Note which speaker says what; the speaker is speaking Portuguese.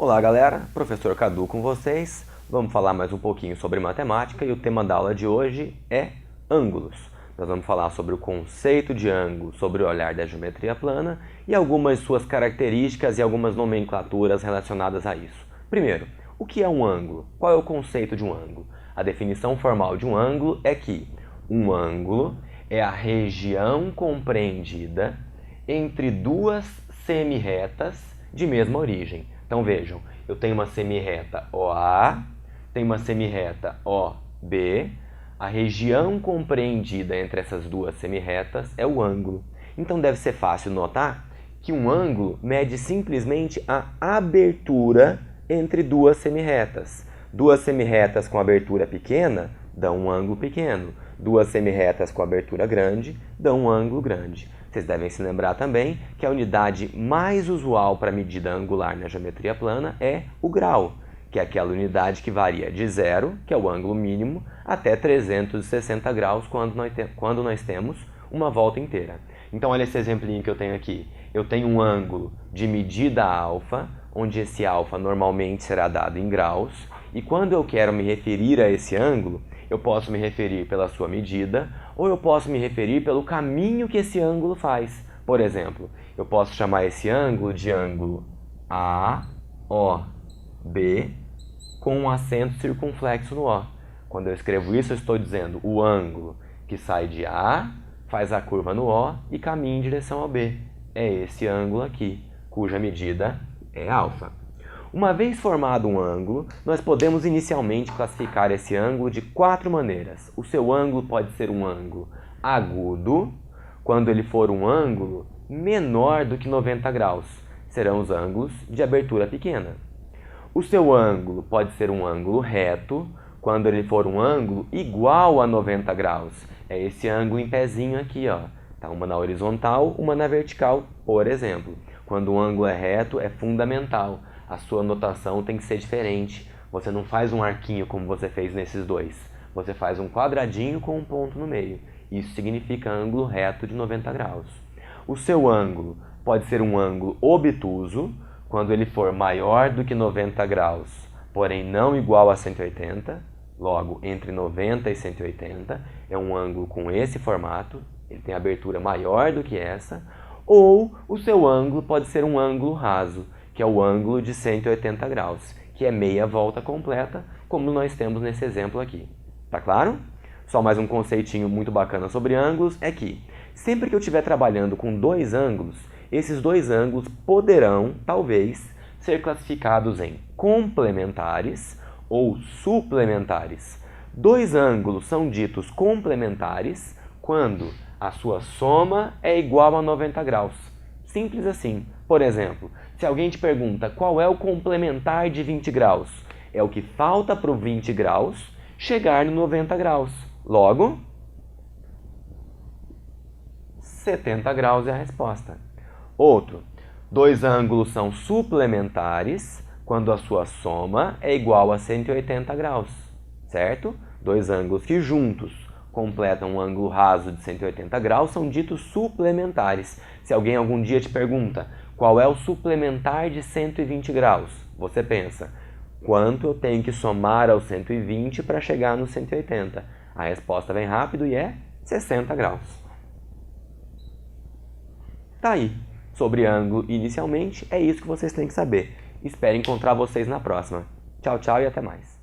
Speaker 1: Olá galera, professor Cadu com vocês. Vamos falar mais um pouquinho sobre matemática e o tema da aula de hoje é ângulos. Nós vamos falar sobre o conceito de ângulo, sobre o olhar da geometria plana e algumas suas características e algumas nomenclaturas relacionadas a isso. Primeiro, o que é um ângulo? Qual é o conceito de um ângulo? A definição formal de um ângulo é que um ângulo é a região compreendida entre duas semirretas de mesma origem. Então vejam, eu tenho uma semirreta OA, tenho uma semirreta OB, a região compreendida entre essas duas semirretas é o ângulo. Então deve ser fácil notar que um ângulo mede simplesmente a abertura entre duas semirretas. Duas semirretas com abertura pequena dão um ângulo pequeno, duas semirretas com abertura grande dão um ângulo grande. Vocês devem se lembrar também que a unidade mais usual para medida angular na geometria plana é o grau, que é aquela unidade que varia de 0, que é o ângulo mínimo, até 360 graus quando nós temos uma volta inteira. Então olha esse exemplinho que eu tenho aqui. Eu tenho um ângulo de medida alfa, onde esse alfa normalmente será dado em graus, e quando eu quero me referir a esse ângulo, eu posso me referir pela sua medida, ou eu posso me referir pelo caminho que esse ângulo faz. Por exemplo, eu posso chamar esse ângulo de ângulo AOB com um acento circunflexo no O. Quando eu escrevo isso, eu estou dizendo o ângulo que sai de A, faz a curva no O e caminha em direção ao B. É esse ângulo aqui, cuja medida é alfa. Uma vez formado um ângulo, nós podemos inicialmente classificar esse ângulo de 4 maneiras. O seu ângulo pode ser um ângulo agudo, quando ele for um ângulo menor do que 90 graus. Serão os ângulos de abertura pequena. O seu ângulo pode ser um ângulo reto, quando ele for um ângulo igual a 90 graus. É esse ângulo em pezinho aqui, ó. Tá, uma na horizontal, uma na vertical, por exemplo. Quando o ângulo é reto, é fundamental. A sua notação tem que ser diferente. Você não faz um arquinho como você fez nesses dois. Você faz um quadradinho com um ponto no meio. Isso significa ângulo reto de 90 graus. O seu ângulo pode ser um ângulo obtuso, quando ele for maior do que 90 graus, porém não igual a 180. Logo, entre 90 e 180 é um ângulo com esse formato. Ele tem abertura maior do que essa. Ou o seu ângulo pode ser um ângulo raso, que é o ângulo de 180 graus, que é meia volta completa, como nós temos nesse exemplo aqui. Tá claro? Só mais um conceitinho muito bacana sobre ângulos é que, sempre que eu estiver trabalhando com dois ângulos, esses dois ângulos poderão, talvez, ser classificados em complementares ou suplementares. Dois ângulos são ditos complementares quando a sua soma é igual a 90 graus. Simples assim. Por exemplo, se alguém te pergunta qual é o complementar de 20 graus, é o que falta para o 20 graus chegar no 90 graus. Logo, 70 graus é a resposta. Outro, dois ângulos são suplementares quando a sua soma é igual a 180 graus, certo? Dois ângulos que juntos completam um ângulo raso de 180 graus são ditos suplementares. Se alguém algum dia te pergunta qual é o suplementar de 120 graus, você pensa, quanto eu tenho que somar ao 120 para chegar no 180? A resposta vem rápido e é 60 graus. Tá aí. Sobre ângulo inicialmente, é isso que vocês têm que saber. Espero encontrar vocês na próxima. Tchau, tchau e até mais.